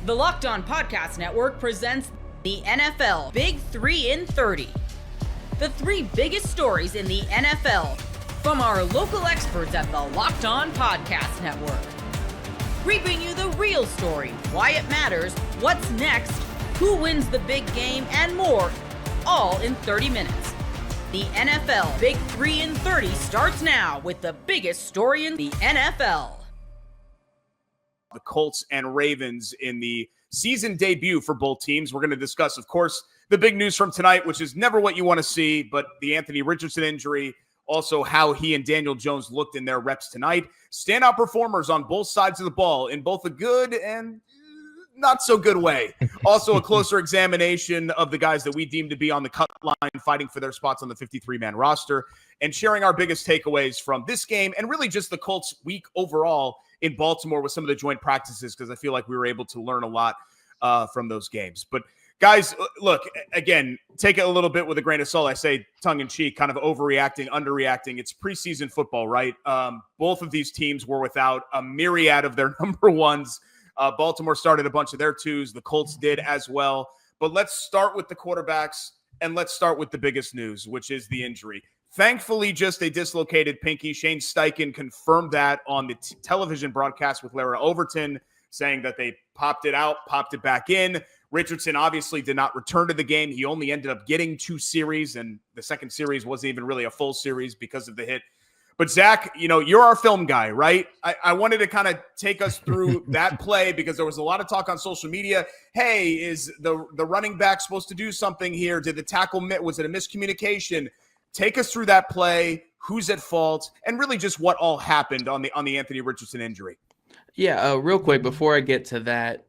The Locked On Podcast Network presents the NFL Big 3 in 30. The 3 biggest stories in the NFL from our local experts at the Locked On Podcast Network. We bring you the real story, why it matters, what's next, who wins the big game, and more, all in 30 minutes. The NFL Big 3 in 30 starts now with the biggest story in the NFL. The Colts and Ravens in the season debut for both teams. We're going to discuss, of course, the big news from tonight, which is never what you want to see, but the Anthony Richardson injury, also how he and Daniel Jones looked in their reps tonight. Standout performers on both sides of the ball in both a good and not so good way. Also a closer examination of the guys that we deem to be on the cut line, fighting for their spots on the 53-man roster, and sharing our biggest takeaways from this game and really just the Colts week overall in Baltimore with some of the joint practices, because I feel like we were able to learn a lot from those games. But guys, look, again, take it a little bit with a grain of salt. I say tongue-in-cheek, kind of overreacting, underreacting. It's preseason football, right? Both of these teams were without a myriad of their number ones. Baltimore started a bunch of their twos. The Colts did as well. But let's start with the quarterbacks, and let's start with the biggest news, which is the injury. Thankfully, just a dislocated pinky. Shane Steichen confirmed that on the television broadcast with Lara Overton, saying that they popped it out, popped it back in. Richardson obviously did not return to the game. He only ended up getting 2 series, and the second series wasn't even really a full series because of the hit. But Zach, you know, you're our film guy, right? I wanted to kind of take us through that play because there was a lot of talk on social media. Hey, is the running back supposed to do something here? Did the tackle was it a miscommunication? Take us through that play, who's at fault, and really just what all happened on the Anthony Richardson injury. Yeah, real quick, before I get to that,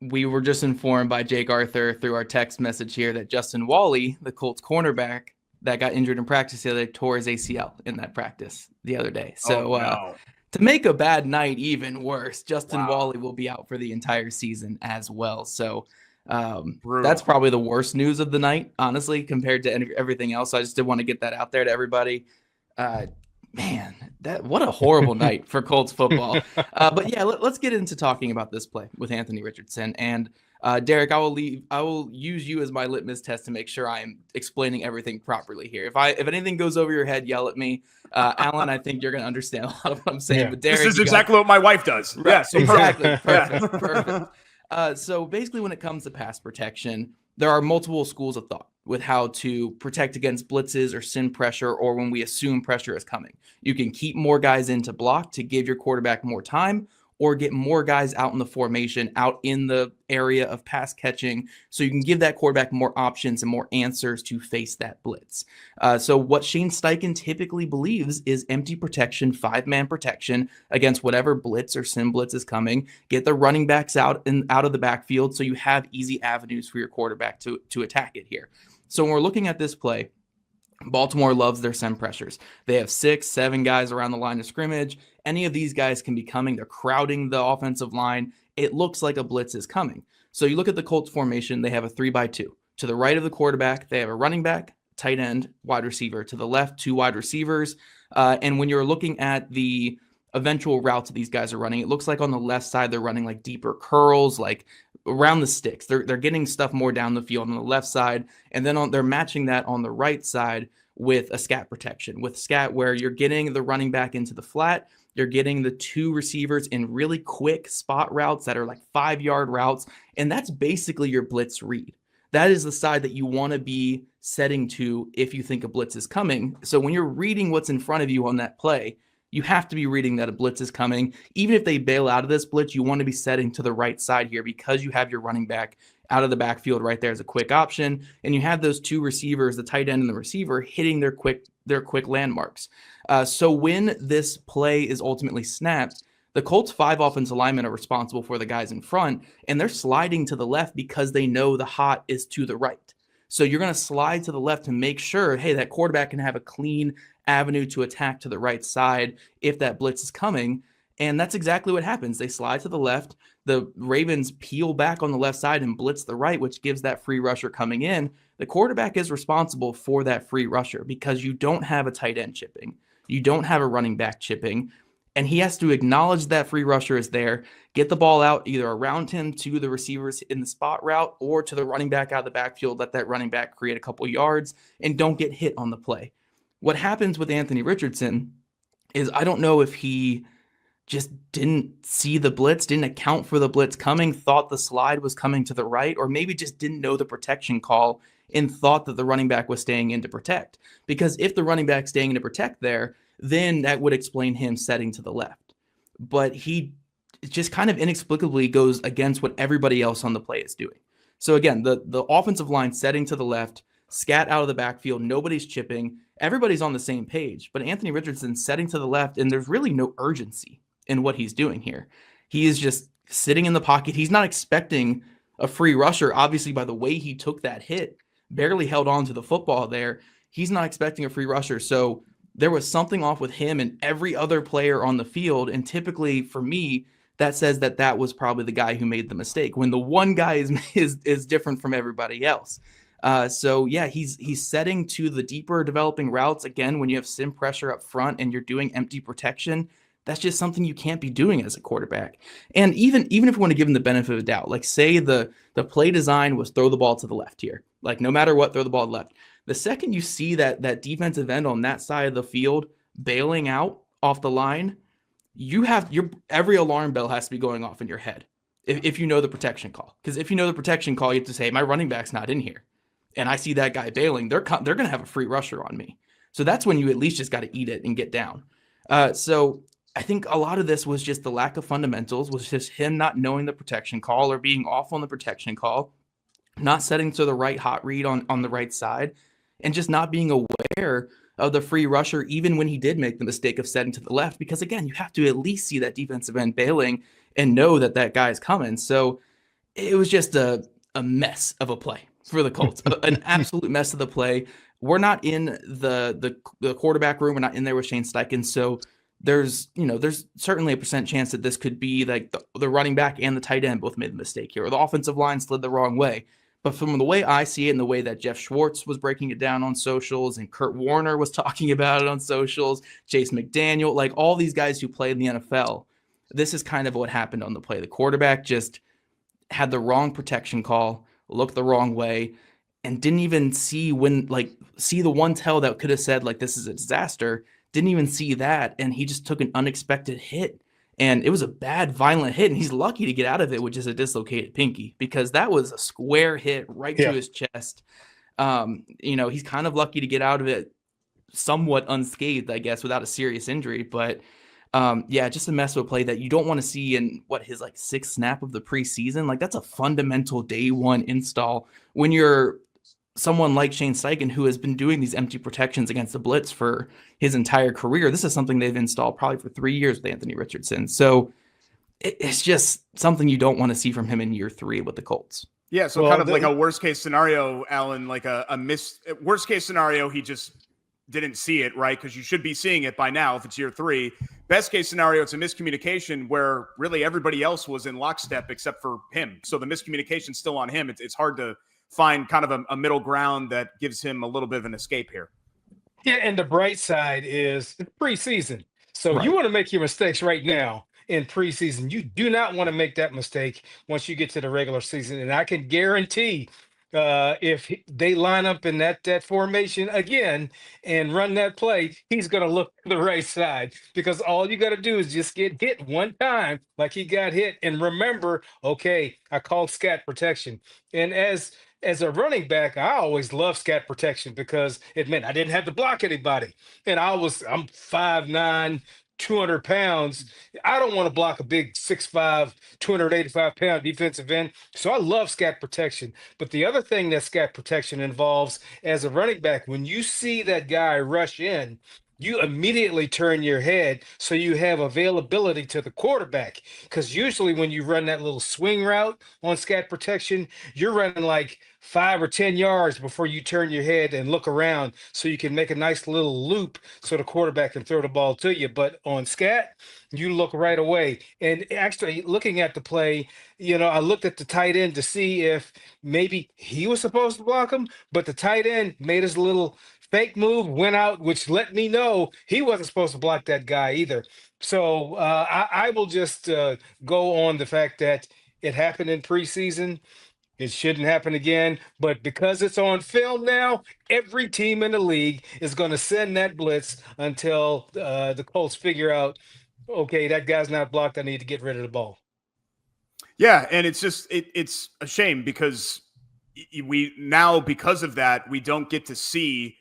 we were just informed by Jake Arthur through our text message here that Justin Wally, the Colts cornerback that got injured in practice the other day, tore his ACL in that practice the other day. So to make a bad night even worse, Justin Wally will be out for the entire season as well. So that's probably the worst news of the night, honestly, compared to everything else. So I just did want to get that out there to everybody. Man, what a horrible night for Colts football. But yeah, let's get into talking about this play with Anthony Richardson. And Derek, I will use you as my litmus test to make sure I am explaining everything properly here. If anything goes over your head, yell at me. Alan, I think you're going to understand a lot of what I'm saying. Yeah. But Derek, this is exactly what my wife does. Right, yes, exactly. Perfect. So basically, when it comes to pass protection, there are multiple schools of thought with how to protect against blitzes or send pressure, or when we assume pressure is coming. You can keep more guys in to block to give your quarterback more time, or get more guys out in the formation, out in the area of pass catching, so you can give that quarterback more options and more answers to face that blitz. So what Shane Steichen typically believes is empty protection, 5-man protection against whatever blitz or sim blitz is coming. Get the running backs out of the backfield so you have easy avenues for your quarterback to attack it here. So when we're looking at this play, Baltimore loves their send pressures. They have 6, 7 guys around the line of scrimmage. Any of these guys can be coming. They're crowding the offensive line. It looks like a blitz is coming. So you look at the Colts formation, they have a 3-by-2. To the right of the quarterback, they have a running back, tight end, wide receiver. To the left, 2 wide receivers. And when you're looking at the eventual routes that these guys are running, it looks like on the left side, they're running like deeper curls, like around the sticks. They're getting stuff more down the field on the left side. And then they're matching that on the right side with a scat protection, with scat where you're getting the running back into the flat. You're getting the 2 receivers in really quick spot routes that are like 5-yard routes. And that's basically your blitz read. That is the side that you want to be setting to if you think a blitz is coming. So when you're reading what's in front of you on that play, you have to be reading that a blitz is coming. Even if they bail out of this blitz, you want to be setting to the right side here because you have your running back out of the backfield right there as a quick option. And you have those 2 receivers, the tight end and the receiver, hitting their quick landmarks. So when this play is ultimately snapped, the Colts 5 offensive linemen are responsible for the guys in front, and they're sliding to the left because they know the hot is to the right. So you're going to slide to the left to make sure, hey, that quarterback can have a clean avenue to attack to the right side if that blitz is coming. And that's exactly what happens. They slide to the left. The Ravens peel back on the left side and blitz the right, which gives that free rusher coming in. The quarterback is responsible for that free rusher because you don't have a tight end chipping. You don't have a running back chipping. And he has to acknowledge that free rusher is there, get the ball out either around him to the receivers in the spot route or to the running back out of the backfield, let that running back create a couple yards and don't get hit on the play. What happens with Anthony Richardson is I don't know if he just didn't see the blitz, didn't account for the blitz coming, thought the slide was coming to the right, or maybe just didn't know the protection call and thought that the running back was staying in to protect. Because if the running back's staying in to protect there, then that would explain him setting to the left. But he just kind of inexplicably goes against what everybody else on the play is doing. So again, the offensive line setting to the left, scat out of the backfield, nobody's chipping, everybody's on the same page. But Anthony Richardson setting to the left, and there's really no urgency in what he's doing here. He is just sitting in the pocket. He's not expecting a free rusher, obviously, by the way he took that hit, barely held on to the football there. He's not expecting a free rusher. So there was something off with him and every other player on the field. And typically for me, that says that that was probably the guy who made the mistake when the one guy is different from everybody else. So yeah, he's setting to the deeper developing routes. Again, when you have sim pressure up front and you're doing empty protection, that's just something you can't be doing as a quarterback. And even if we want to give him the benefit of the doubt, like say the play design was throw the ball to the left here, like no matter what, throw the ball to the left. The second you see that defensive end on that side of the field bailing out off the line, every alarm bell has to be going off in your head if you know the protection call. Because if you know the protection call, you have to say, my running back's not in here, and I see that guy bailing, they're going to have a free rusher on me. So that's when you at least just got to eat it and get down. So I think a lot of this was just the lack of fundamentals, was just him not knowing the protection call or being off on the protection call, not setting to the right hot read on the right side, and just not being aware of the free rusher, even when he did make the mistake of setting to the left, because again, you have to at least see that defensive end bailing and know that guy is coming. So it was just a mess of a play for the Colts, an absolute mess of the play. We're not in the quarterback room. We're not in there with Shane Steichen. So there's certainly a % chance that this could be like the running back and the tight end both made the mistake here, or the offensive line slid the wrong way. But from the way I see it and the way that Jeff Schwartz was breaking it down on socials and Kurt Warner was talking about it on socials, Chase McDaniel, like all these guys who play in the NFL, this is kind of what happened on the play. The quarterback just had the wrong protection call, looked the wrong way, and didn't even see the one tell that could have said like, this is a disaster. Didn't even see that. And he just took an unexpected hit. And it was a bad, violent hit, and he's lucky to get out of it with just a dislocated pinky, because that was a square hit right to his chest. He's kind of lucky to get out of it somewhat unscathed, I guess, without a serious injury. But just a mess of a play that you don't want to see in his like sixth snap of the preseason. Like that's a fundamental day one install when you're someone like Shane Steichen, who has been doing these empty protections against the blitz for his entire career. This is something they've installed probably for 3 years with Anthony Richardson. So it's just something you don't want to see from him in year 3 with the Colts. Yeah. So kind of like a worst case scenario, Alan, like a worst case scenario, he just didn't see it, right? Because you should be seeing it by now if it's year 3. Best case scenario, it's a miscommunication where really everybody else was in lockstep except for him. So the miscommunication's still on him. It's hard to find kind of a middle ground that gives him a little bit of an escape here. Yeah, and the bright side is it's preseason. So you want to make your mistakes right now in preseason. You do not want to make that mistake once you get to the regular season. And I can guarantee if they line up in that formation again and run that play, he's going to look to the right side, because all you got to do is just get hit one time like he got hit. And remember, okay, I called scat protection. And as a running back, I always love scat protection because it meant I didn't have to block anybody. And I'm 5'9", 200 pounds. I don't want to block a big 6'5", 285-pound defensive end. So I love scat protection. But the other thing that scat protection involves as a running back, when you see that guy rush in, you immediately turn your head so you have availability to the quarterback. Because usually when you run that little swing route on scat protection, you're running like 5 or 10 yards before you turn your head and look around so you can make a nice little loop so the quarterback can throw the ball to you. But on scat, you look right away. And actually, looking at the play, I looked at the tight end to see if maybe he was supposed to block him, but the tight end made his little fake move, went out, which let me know he wasn't supposed to block that guy either. So I will just go on the fact that it happened in preseason. It shouldn't happen again, but because it's on film now, every team in the league is going to send that blitz until the Colts figure out, okay, that guy's not blocked. I need to get rid of the ball. Yeah, and it's just it's a shame because because of that, we don't get to see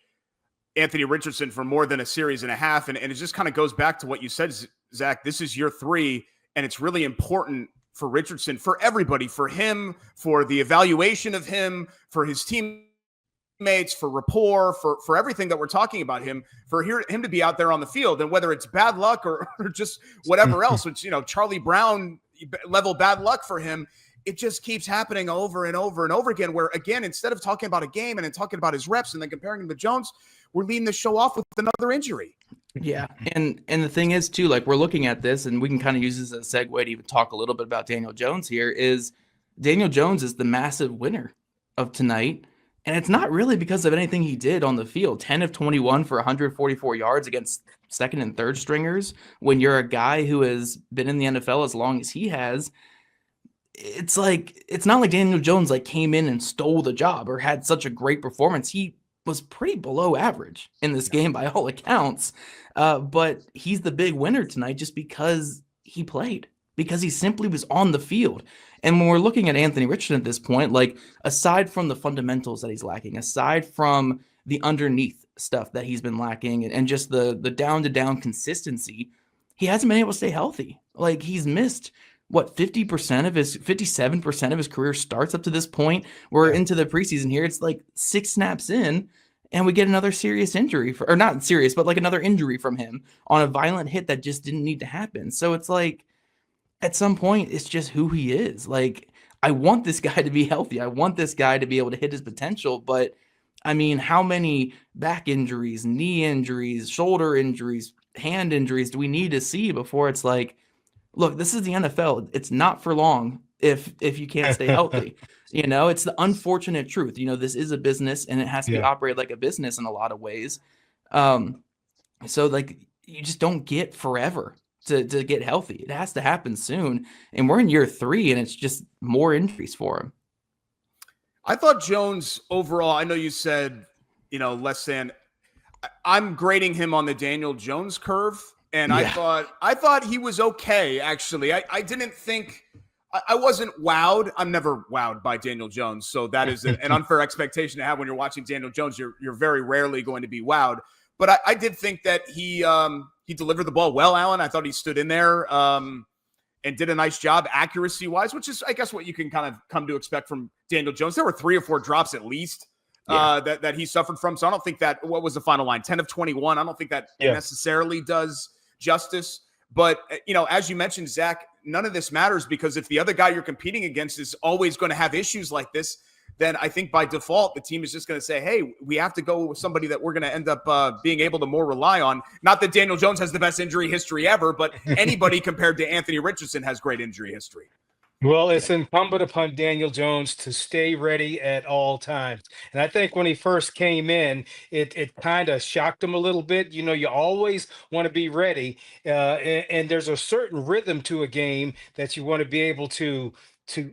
Anthony Richardson for more than a series and a half, and it just kind of goes back to what you said, Zach. This is year 3, and it's really important for Richardson, for everybody, for him, for the evaluation of him, for his teammates, for rapport, for everything that we're talking about him, for him to be out there on the field. And whether it's bad luck or just whatever else, which, Charlie Brown level bad luck for him, it just keeps happening over and over and over again, where, again, instead of talking about a game and then talking about his reps and then comparing him to Jones, we're leading the show off with another injury. Yeah. And the thing is, too, like, we're looking at this and we can kind of use this as a segue to even talk a little bit about Daniel Jones here. Is Daniel Jones is the massive winner of tonight. And it's not really because of anything he did on the field. 10 of 21 for 144 yards against second and third stringers. When you're a guy who has been in the NFL as long as he has, it's not like Daniel Jones came in and stole the job or had such a great performance. He was pretty below average in this game by all accounts. But he's the big winner tonight just because he played, because he simply was on the field. And when we're looking at Anthony Richardson at this point, aside from the fundamentals that he's lacking, aside from the underneath stuff that he's been lacking and just the down-to-down consistency, he hasn't been able to stay healthy. He's missed 57% of his career starts up to this point. We're into the preseason here. It's 6 snaps in, and we get another serious injury, or not serious, but another injury from him on a violent hit that just didn't need to happen. So it's at some point, it's just who he is. I want this guy to be healthy. I want this guy to be able to hit his potential. But I mean, how many back injuries, knee injuries, shoulder injuries, hand injuries do we need to see before it's look, this is the NFL. It's not for long if you can't stay healthy. It's the unfortunate truth. This is a business and it has to be operated like a business in a lot of ways. So you just don't get forever to get healthy. It has to happen soon. And we're in year 3 and it's just more injuries for him. I thought Jones overall, I know you said, less than. I'm grading him on the Daniel Jones curve. And I thought he was okay, actually. I didn't think – I wasn't wowed. I'm never wowed by Daniel Jones, so that is an unfair expectation to have when you're watching Daniel Jones. You're very rarely going to be wowed. But I did think that he delivered the ball well, Alan. I thought he stood in there and did a nice job accuracy-wise, which is, I guess, what you can kind of come to expect from Daniel Jones. There were 3 or 4 drops at least that he suffered from. So I don't think that – what was the final line? 10 of 21. I don't think that necessarily does – justice. But, as you mentioned, Zach, none of this matters because if the other guy you're competing against is always going to have issues like this, then I think by default, the team is just going to say, hey, we have to go with somebody that we're going to end up being able to more rely on. Not that Daniel Jones has the best injury history ever, but anybody compared to Anthony Richardson has great injury history. Well, it's incumbent upon Daniel Jones to stay ready at all times. And I think when he first came in, it kind of shocked him a little bit. You always want to be ready. And there's a certain rhythm to a game that you want to be able to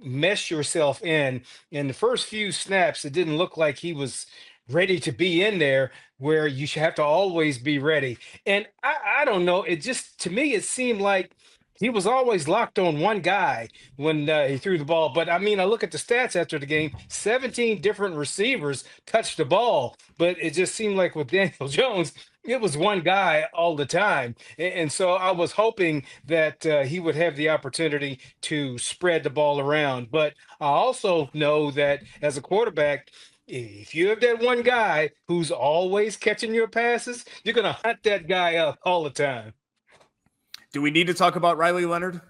mesh yourself in. In the first few snaps, it didn't look like he was ready to be in there, where you should have to always be ready. And I don't know. It just, to me, it seemed like he was always locked on one guy when he threw the ball. But, I look at the stats after the game, 17 different receivers touched the ball. But it just seemed like with Daniel Jones, it was one guy all the time. And so I was hoping that he would have the opportunity to spread the ball around. But I also know that as a quarterback, if you have that one guy who's always catching your passes, you're going to hunt that guy up all the time. Do we need to talk about Riley Leonard?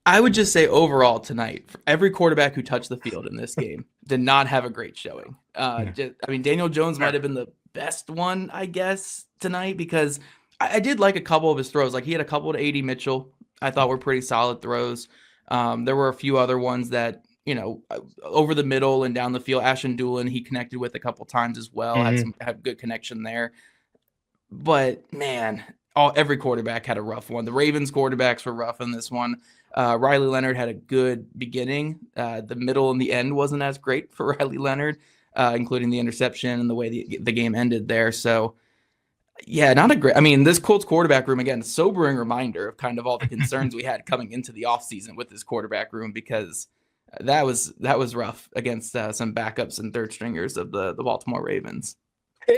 I would just say overall tonight, every quarterback who touched the field in this game did not have a great showing. Daniel Jones might have been the best one, I guess, tonight, because I did like a couple of his throws. Like he had a couple to A.D. Mitchell I thought were pretty solid throws. There were a few other ones that, over the middle and down the field. Ashton Doolin, he connected with a couple times as well, had good connection there. But, man, every quarterback had a rough one. The Ravens quarterbacks were rough in this one. Riley Leonard had a good beginning. The middle and the end wasn't as great for Riley Leonard, including the interception and the way the game ended there. So, yeah, not a great. I mean, this Colts quarterback room, again, sobering reminder of kind of all the concerns we had coming into the offseason with this quarterback room, because that was rough against some backups and third stringers of the Baltimore Ravens.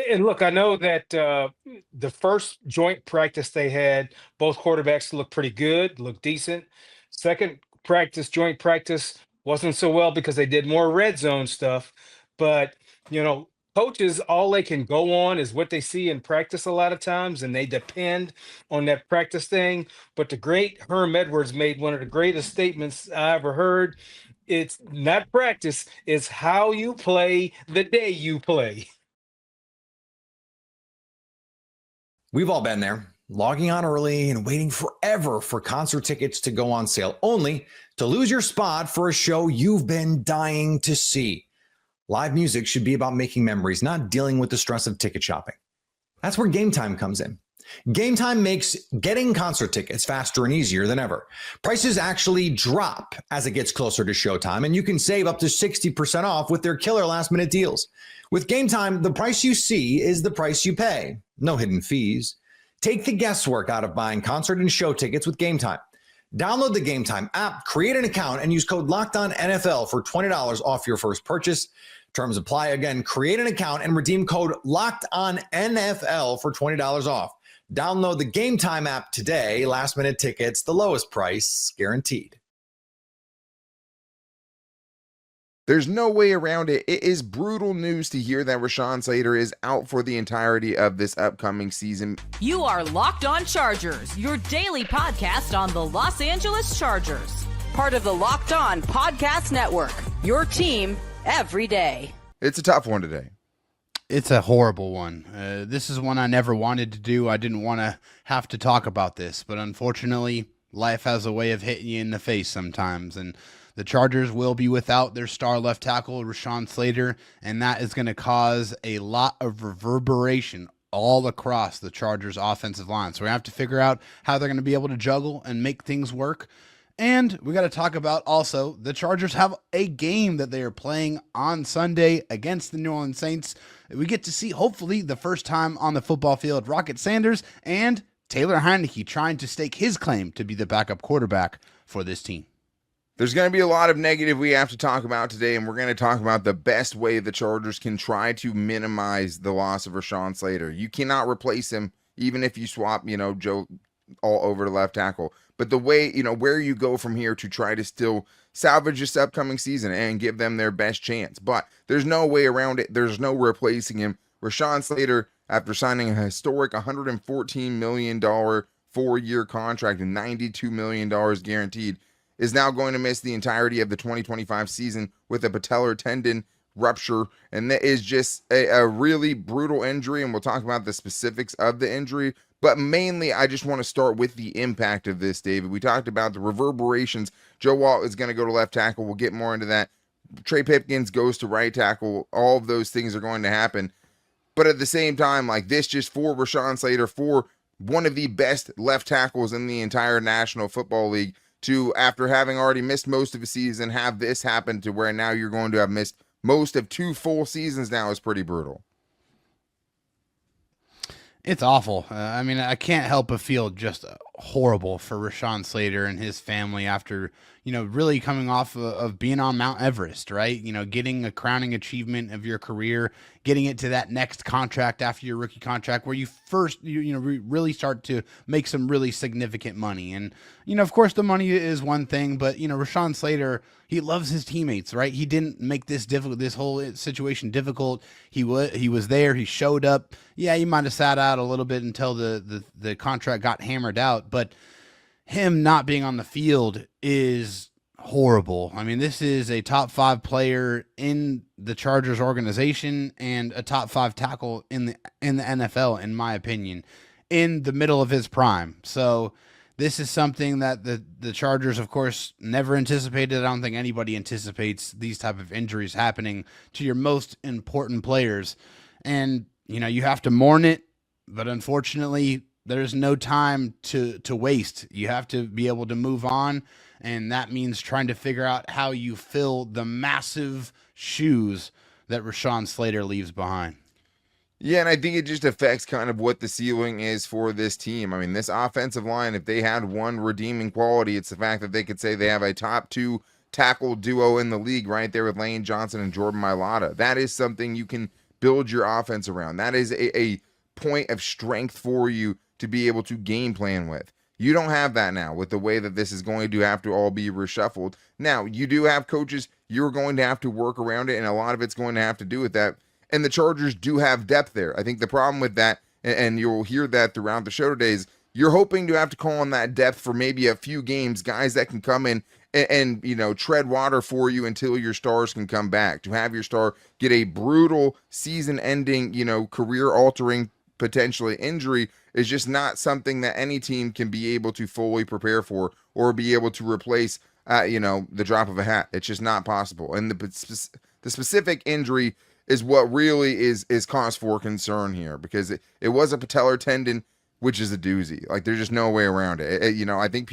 And look, I know that the first joint practice they had, both quarterbacks looked pretty good, looked decent. Second joint practice, wasn't so well because they did more red zone stuff. But, coaches, all they can go on is what they see in practice a lot of times, and they depend on that practice thing. But the great Herm Edwards made one of the greatest statements I ever heard. It's not practice, it's how you play the day you play. We've all been there, logging on early and waiting forever for concert tickets to go on sale, only to lose your spot for a show you've been dying to see. Live music should be about making memories, not dealing with the stress of ticket shopping. That's where Gametime comes in. Gametime makes getting concert tickets faster and easier than ever. Prices actually drop as it gets closer to showtime, and you can save up to 60% off with their killer last-minute deals. With Gametime, the price you see is the price you pay. No hidden fees. Take the guesswork out of buying concert and show tickets with Gametime. Download the Gametime app, create an account, and use code LOCKEDONNFL for $20 off your first purchase. Terms apply. Again, create an account and redeem code LOCKEDONNFL for $20 off. Download the Gametime app today. Last minute tickets, the lowest price, guaranteed. There's no way around it. It is brutal news to hear that Rashawn Slater is out for the entirety of this upcoming season. You are Locked On Chargers, your daily podcast on the Los Angeles Chargers. Part of the Locked On Podcast Network, your team every day. It's a tough one today. It's a horrible one. This is one I never wanted to do. I didn't want to have to talk about this, but unfortunately, life has a way of hitting you in the face sometimes, and the Chargers will be without their star left tackle, Rashawn Slater, and that is going to cause a lot of reverberation all across the Chargers offensive line. So we have to figure out how they're going to be able to juggle and make things work. And we got to talk about also the Chargers have a game that they are playing on Sunday against the New Orleans Saints. We get to see, hopefully, the first time on the football field, Rocket Sanders and Taylor Heineke trying to stake his claim to be the backup quarterback for this team. There's going to be a lot of negative we have to talk about today, and we're going to talk about the best way the Chargers can try to minimize the loss of Rashawn Slater. You cannot replace him, even if you swap, Joe all over to left tackle. But the way, where you go from here to try to still salvage this upcoming season and give them their best chance. But there's no way around it. There's no replacing him. Rashawn Slater, after signing a historic $114 million 4-year contract and $92 million guaranteed, is now going to miss the entirety of the 2025 season with a patellar tendon rupture. And that is just a really brutal injury. And we'll talk about the specifics of the injury. But mainly, I just want to start with the impact of this, David. We talked about the reverberations. Joe Walt is going to go to left tackle. We'll get more into that. Trey Pipkins goes to right tackle. All of those things are going to happen. But at the same time, like this, just for Rashawn Slater, for one of the best left tackles in the entire National Football League, to, after having already missed most of a season, have this happen to where now you're going to have missed most of 2 full seasons now is pretty brutal. It's awful. I can't help but feel just horrible for Rashawn Slater and his family after, really coming off of being on Mount Everest, right? Getting a crowning achievement of your career, getting it to that next contract after your rookie contract where you first, really start to make some really significant money. And, of course, the money is one thing, but, Rashawn Slater, he loves his teammates, right? He didn't make this whole situation difficult. He was there. He showed up. Yeah, he might have sat out a little bit until the contract got hammered out, but him not being on the field is horrible. I mean, this is a top 5 player in the Chargers organization and a top 5 tackle in the NFL, in my opinion, in the middle of his prime. So this is something that the Chargers, of course, never anticipated. I don't think anybody anticipates these type of injuries happening to your most important players. And, you have to mourn it, but unfortunately, there's no time to waste. You have to be able to move on, and that means trying to figure out how you fill the massive shoes that Rashawn Slater leaves behind. Yeah, and I think it just affects kind of what the ceiling is for this team. I mean, this offensive line, if they had one redeeming quality, it's the fact that they could say they have a top 2 tackle duo in the league right there with Lane Johnson and Jordan Mailata. That is something you can build your offense around. That is a point of strength for you to be able to game plan with. You don't have that now with the way that this is going to have to all be reshuffled. Now, you do have coaches. You're going to have to work around it, and a lot of it's going to have to do with that. And the Chargers do have depth there. I think the problem with that, and you'll hear that throughout the show today, is you're hoping to have to call on that depth for maybe a few games, guys that can come in and tread water for you until your stars can come back. To have your star get a brutal season-ending, career-altering, potentially injury is just not something that any team can be able to fully prepare for or be able to replace the drop of a hat. It's just not possible. And the specific injury is what really is cause for concern here, because it was a patellar tendon, which is a doozy. Like, there's just no way around it. I think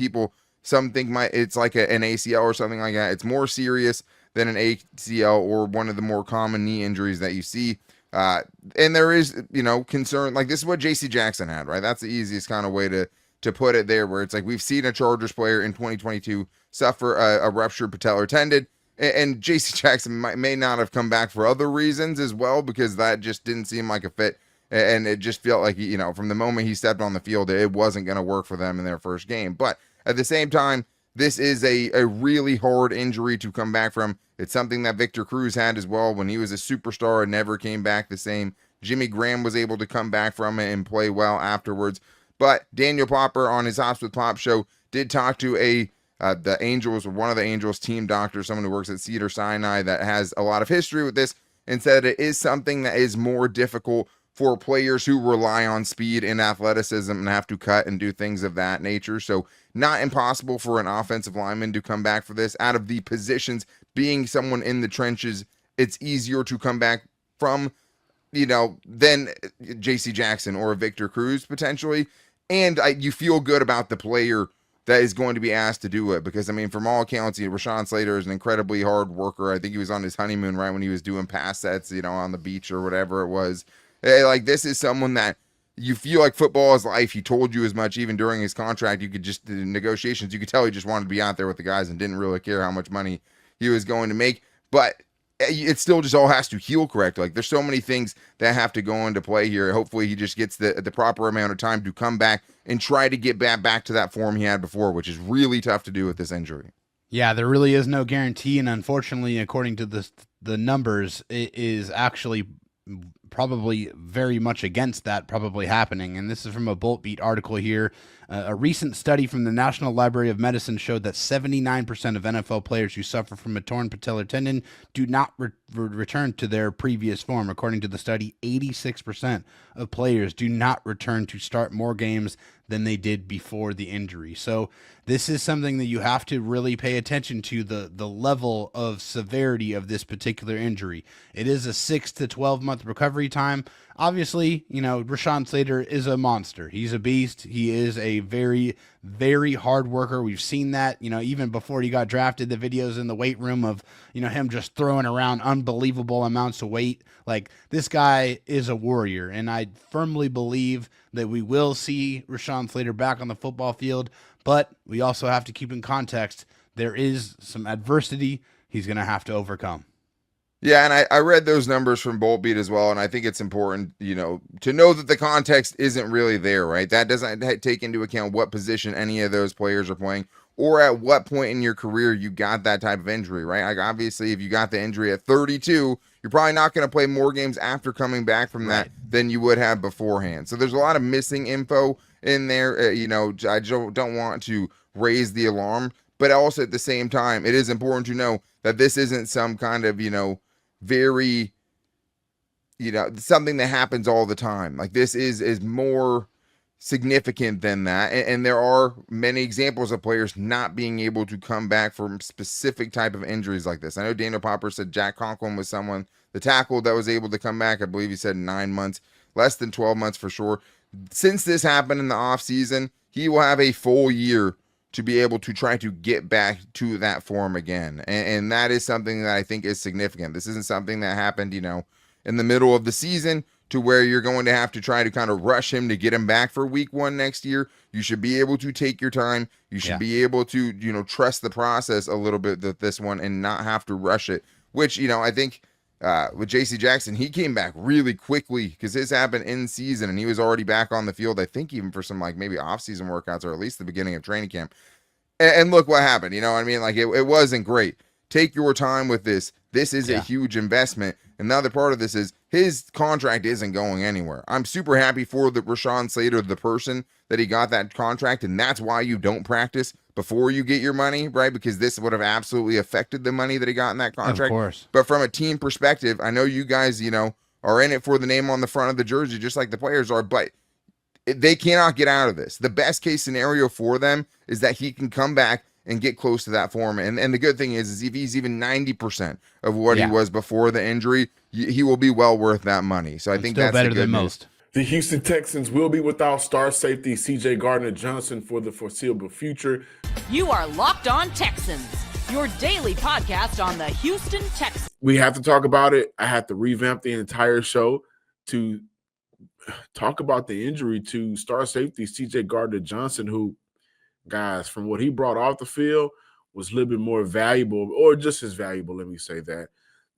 some think it's like an ACL or something like that. It's more serious than an ACL or one of the more common knee injuries that you see. And there is, concern. Like, this is what JC Jackson had, right? That's the easiest kind of way to put it there, where it's like we've seen a Chargers player in 2022 suffer a ruptured patellar tendon. And JC Jackson may not have come back for other reasons as well, because that just didn't seem like a fit. And it just felt like, from the moment he stepped on the field, it wasn't going to work for them in their first game. But at the same time, this is a really hard injury to come back from. It's something that Victor Cruz had as well when he was a superstar and never came back the same. Jimmy Graham was able to come back from it and play well afterwards. But Daniel Popper on his Hops with Pop show did talk to the Angels, or one of the Angels team doctors, someone who works at Cedars-Sinai that has a lot of history with this, and said it is something that is more difficult for players who rely on speed and athleticism and have to cut and do things of that nature. So not impossible for an offensive lineman to come back for this. Out of the positions, being someone in the trenches, it's easier to come back from, than JC Jackson or Victor Cruz potentially. And you feel good about the player that is going to be asked to do it, because, from all accounts, Rashawn Slater is an incredibly hard worker. I think he was on his honeymoon right when he was doing pass sets, on the beach or whatever it was. Like, this is someone that you feel like football is life. He told you as much even during his contract. You could just, the negotiations, you could tell he just wanted to be out there with the guys and didn't really care how much money he was going to make. But it still just all has to heal correctly. Like, there's so many things that have to go into play here. Hopefully he just gets the proper amount of time to come back and try to get back to that form he had before, which is really tough to do with this injury. Yeah, there really is no guarantee, and unfortunately, according to the numbers, it is actually probably very much against that probably happening. And this is from a Bolt Beat article here. A recent study from the National Library of Medicine showed that 79% of NFL players who suffer from a torn patellar tendon do not return to their previous form. According to the study, 86% of players do not return to start more games than they did before the injury. So this is something that you have to really pay attention to, the level of severity of this particular injury. It is a 6 to 12 month recovery time. Obviously, Rashawn Slater is a monster. He's a beast. He is a very, very hard worker. We've seen that, even before he got drafted, the videos in the weight room of, him just throwing around unbelievable amounts of weight. Like, this guy is a warrior, and I firmly believe that we will see Rashawn Slater back on the football field, but we also have to keep in context, there is some adversity he's going to have to overcome. Yeah, and I read those numbers from Bolt Beat as well, and I think it's important, to know that the context isn't really there, right? That doesn't take into account what position any of those players are playing, or at what point in your career you got that type of injury, right? Like, obviously, if you got the injury at 32, you're probably not going to play more games after coming back from that than you would have beforehand. So there's a lot of missing info in there. I don't want to raise the alarm. But also at the same time, it is important to know that this isn't some kind of, very, something that happens all the time. Like this is more significant than that. And there are many examples of players not being able to come back from specific type of injuries like this. I know Daniel Popper said Jack Conklin was the tackle that was able to come back. I believe he said 9 months, less than 12 months for sure. Since this happened in the offseason, he will have a full year to be able to try to get back to that form again. And that is something that I think is significant. This isn't something that happened, in the middle of the season to where you're going to have to try to kind of rush him to get him back for week 1 next year. You should be able to take your time. You should be able to, trust the process a little bit with this one and not have to rush it, which, I think with JC Jackson, he came back really quickly because this happened in season and he was already back on the field, I think even for some maybe off-season workouts or at least the beginning of training camp. And look what happened. You know what I mean? It wasn't great. Take your time with this. This is a huge investment. And the other part of this is his contract isn't going anywhere. I'm super happy for the Rashawn Slater, the person that he got that contract. And that's why you don't practice before you get your money, right? Because this would have absolutely affected the money that he got in that contract. Of course. But from a team perspective, I know you guys, are in it for the name on the front of the jersey, just like the players are, but they cannot get out of this. The best case scenario for them is that he can come back and get close to that form. And the good thing is if he's even 90% of what he was before the injury, he will be well worth that money. So I think still that's better the good than news. most. The Houston Texans will be without star safety CJ Gardner-Johnson for the foreseeable future. You are Locked On Texans, your daily podcast on the Houston Texans. We have to talk about it. I had to revamp the entire show to talk about the injury to star safety CJ Gardner-Johnson, who, guys, from what he brought off the field was a little bit more valuable, or just as valuable, let me say that,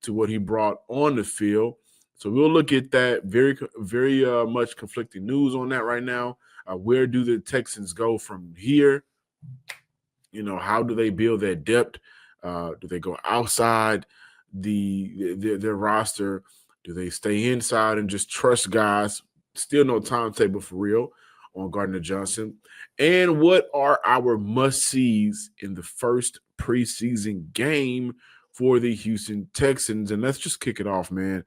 to what he brought on the field. So we'll look at that. Very, very much conflicting news on that right now. Where do the Texans go from here? How do they build their depth? Do they go outside their roster? Do they stay inside and just trust guys? Still no timetable for real on Gardner-Johnson. And what are our must-sees in the first preseason game for the Houston Texans? And let's just kick it off, man.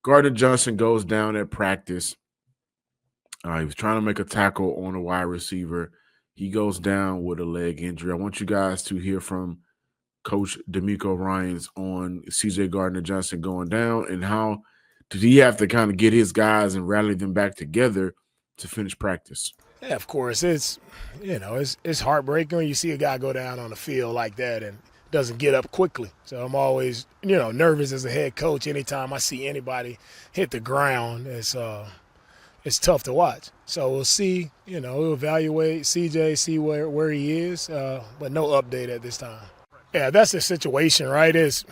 Gardner-Johnson goes down at practice. He was trying to make a tackle on a wide receiver. He goes down with a leg injury. I want you guys to hear from Coach D'Amico Ryans on CJ Gardner-Johnson going down and how did he have to kind of get his guys and rally them back together to finish practice. Yeah, of course. It's heartbreaking when you see a guy go down on the field like that and doesn't get up quickly. So I'm always, nervous as a head coach. Anytime I see anybody hit the ground, it's tough to watch. So we'll see, we'll evaluate CJ, see where he is, but no update at this time. Yeah, that's the situation, right? It's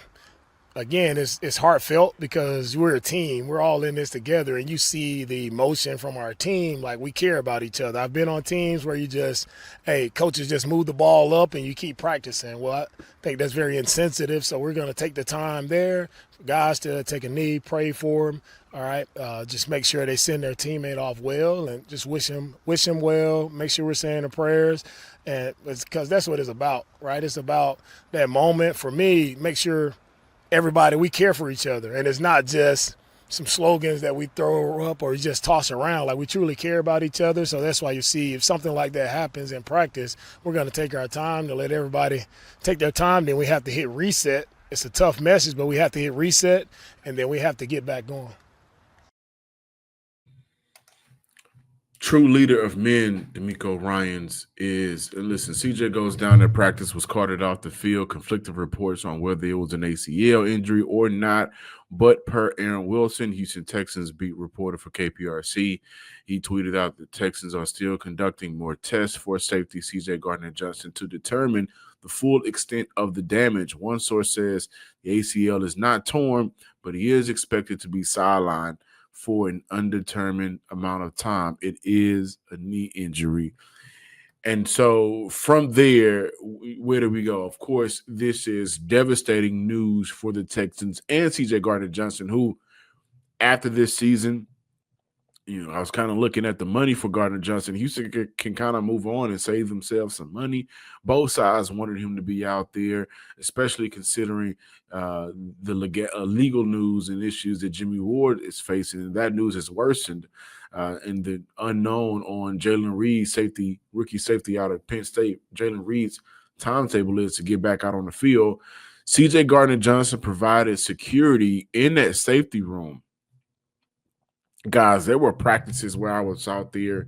heartfelt because we're a team. We're all in this together, and you see the emotion from our team. Like, we care about each other. I've been on teams where coaches just move the ball up and you keep practicing. Well, I think that's very insensitive, so we're going to take the time there for guys to take a knee, pray for them, all right? Just make sure they send their teammate off well and just wish him well, make sure we're saying the prayers, and because that's what it's about, right? It's about that moment. For me, make sure – everybody, we care for each other. And it's not just some slogans that we throw up or just toss around. Like, we truly care about each other. So that's why you see if something like that happens in practice, we're going to take our time to let everybody take their time. Then we have to hit reset. It's a tough message, but we have to hit reset, and then we have to get back going. True leader of men, D'Amico Ryans, is, and listen, CJ goes down at practice, was carted off the field, conflicting reports on whether it was an ACL injury or not. But per Aaron Wilson, Houston Texans beat reporter for KPRC, he tweeted out the Texans are still conducting more tests for safety CJ Gardner-Johnson to determine the full extent of the damage. One source says the ACL is not torn, but he is expected to be sidelined for an undetermined amount of time. It is a knee injury. And so from there, where do we go? Of course, this is devastating news for the Texans and CJ Gardner-Johnson, who after this season I was kind of looking at the money for Gardner-Johnson. Houston can kind of move on and save themselves some money. Both sides wanted him to be out there, especially considering the legal news and issues that Jimmy Ward is facing. And that news has worsened. And the unknown on Jalen Reed's rookie safety out of Penn State, Jalen Reed's timetable is to get back out on the field. CJ Gardner-Johnson provided security in that safety room. Guys, there were practices where I was out there.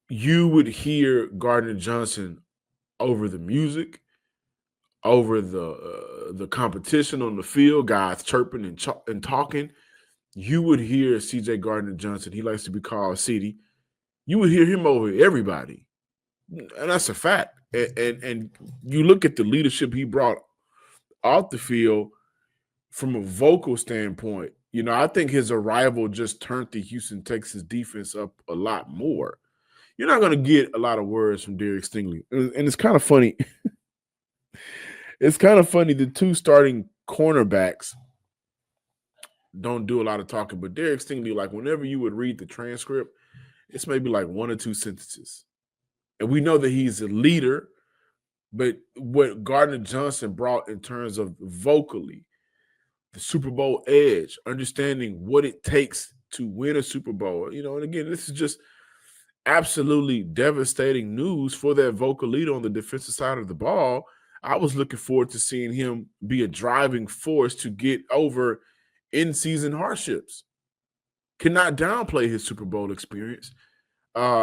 You would hear Gardner-Johnson over the music, over the competition on the field, guys chirping and talking. You would hear CJ Gardner-Johnson. He likes to be called CD. You would hear him over everybody. And that's a fact. And you look at the leadership he brought off the field from a vocal standpoint. I think his arrival just turned the Houston Texans defense up a lot more. You're not going to get a lot of words from Derek Stingley. And it's kind of funny. It's kind of funny. The two starting cornerbacks don't do a lot of talking, but Derek Stingley, like whenever you would read the transcript, it's maybe like one or two sentences. And we know that he's a leader, but what Gardner-Johnson brought in terms of vocally, the Super Bowl edge, understanding what it takes to win a Super Bowl. And again, this is just absolutely devastating news for that vocal leader on the defensive side of the ball. I was looking forward to seeing him be a driving force to get over in-season hardships. Cannot downplay his Super Bowl experience.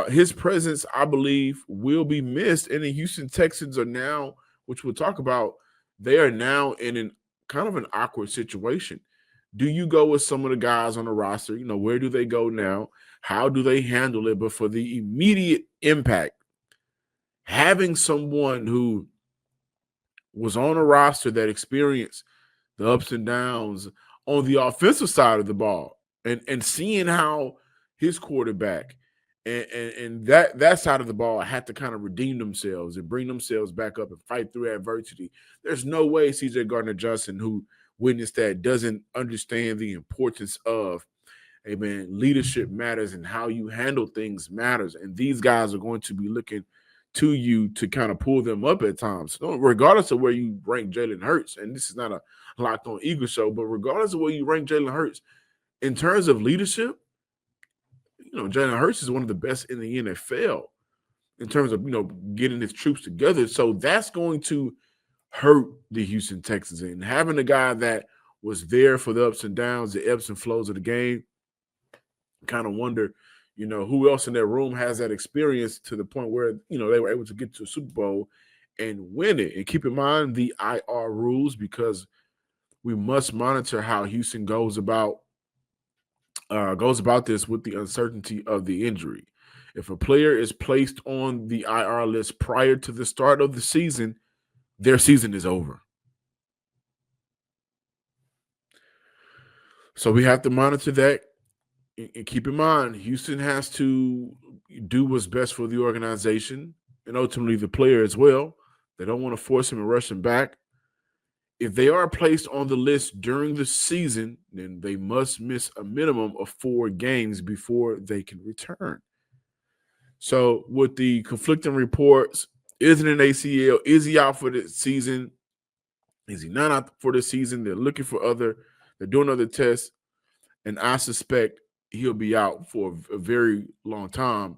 His presence, I believe, will be missed. And the Houston Texans are now, which we'll talk about, they are now in an kind of an awkward situation. Do you go with some of the guys on the roster? Where do they go now? How do they handle it? But for the immediate impact, having someone who was on a roster that experienced the ups and downs on the offensive side of the ball and seeing how his quarterback and that side of the ball had to kind of redeem themselves and bring themselves back up and fight through adversity. There's no way CJ Gardner-Johnson, who witnessed that, doesn't understand the importance of, hey man, leadership matters and how you handle things matters. And these guys are going to be looking to you to kind of pull them up at times. So regardless of where you rank Jalen Hurts, and this is not a Locked On Eagles show, but regardless of where you rank Jalen Hurts, in terms of leadership, Jalen Hurts is one of the best in the NFL in terms of, getting his troops together. So that's going to hurt the Houston Texans. And having a guy that was there for the ups and downs, the ebbs and flows of the game, kind of wonder, who else in that room has that experience to the point where, they were able to get to a Super Bowl and win it. And keep in mind the IR rules, because we must monitor how Houston goes about this with the uncertainty of the injury. If a player is placed on the IR list prior to the start of the season, their season is over. So we have to monitor that. And keep in mind, Houston has to do what's best for the organization and ultimately the player as well. They don't want to force him and rush him back. If they are placed on the list during the season, then they must miss a minimum of 4 games before they can return. So with the conflicting reports, is it an ACL? Is he out for the season? Is he not out for the season? They're looking for they're doing other tests, and I suspect he'll be out for a very long time.